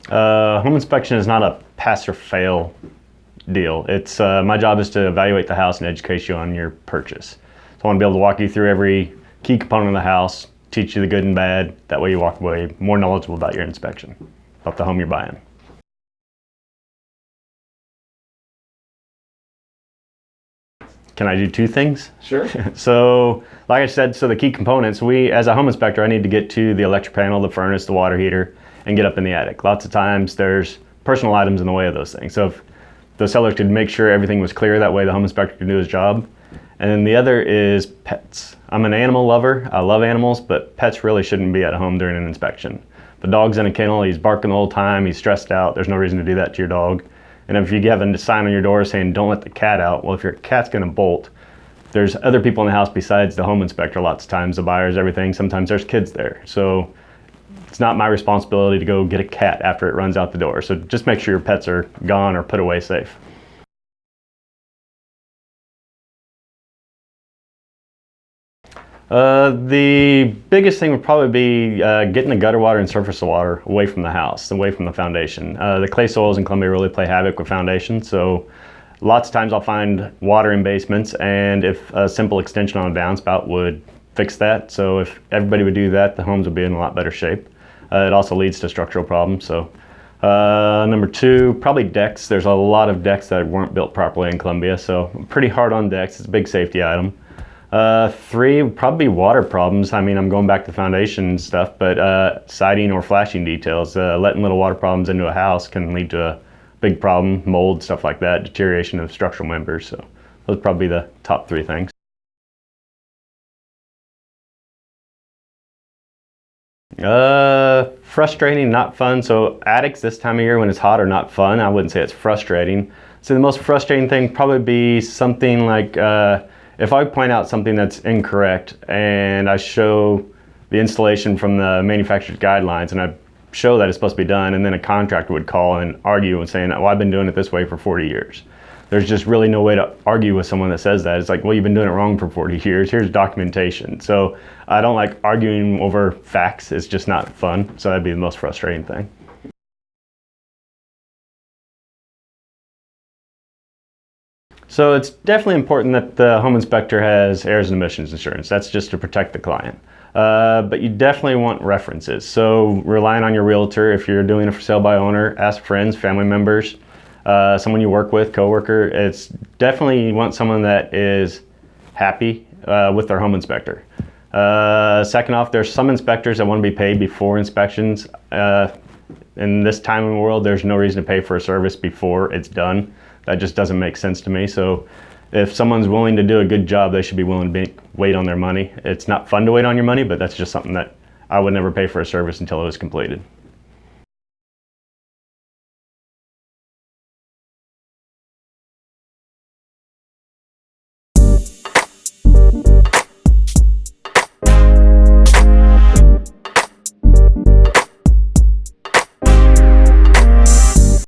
Home inspection is not a pass or fail deal. It's my job is to evaluate the house and educate you on your purchase. So I want to be able to walk you through every key component of the house, teach you the good and bad. That way you walk away more knowledgeable about your inspection, about the home you're buying. Can I do two things? Sure. So, like I said, the key components, as a home inspector, I need to get to the electric panel, the furnace, the water heater, and get up in the attic. Lots of times there's personal items in the way of those things. So if the seller could make sure everything was clear, that way the home inspector could do his job. And then the other is pets. I'm an animal lover. I love animals, but pets really shouldn't be at home during an inspection. The dog's in a kennel, he's barking the whole time, he's stressed out. There's no reason to do that to your dog. And if you have a sign on your door saying don't let the cat out, well, if your cat's gonna bolt, there's other people in the house besides the home inspector lots of times, the buyers, everything. Sometimes there's kids there. So it's not my responsibility to go get a cat after it runs out the door. So just make sure your pets are gone or put away safe. The biggest thing would probably be getting the gutter water and surface water away from the house, away from the foundation. The clay soils in Columbia really play havoc with foundations, so lots of times I'll find water in basements, and if a simple extension on a downspout would fix that. So if everybody would do that, the homes would be in a lot better shape. It also leads to structural problems. So number two, probably decks. There's a lot of decks that weren't built properly in Columbia, so pretty hard on decks. It's a big safety item. Three, probably water problems. I mean, I'm going back to foundation stuff, but siding or flashing details. Letting little water problems into a house can lead to a big problem, mold, stuff like that, deterioration of structural members. So those are probably the top three things. Frustrating, not fun. So attics this time of year when it's hot are not fun. I wouldn't say it's frustrating. So the most frustrating thing probably be something like, if I point out something that's incorrect and I show the installation from the manufacturer's guidelines and I show that it's supposed to be done, and then a contractor would call and argue and saying, well, I've been doing it this way for 40 years. There's just really no way to argue with someone that says that. It's like, well, you've been doing it wrong for 40 years. Here's documentation. So I don't like arguing over facts. It's just not fun. So that'd be the most frustrating thing. So it's definitely important that the home inspector has errors and omissions insurance. That's just to protect the client. But you definitely want references. So relying on your realtor, if you're doing a for sale by owner, ask friends, family members, someone you work with, coworker. It's definitely you want someone that is happy with their home inspector. Second off, there's some inspectors that want to be paid before inspections. In this time in the world, there's no reason to pay for a service before it's done. That just doesn't make sense to me. So if someone's willing to do a good job, they should be willing to wait on their money. It's not fun to wait on your money, but that's just something that I would never pay for a service until it was completed.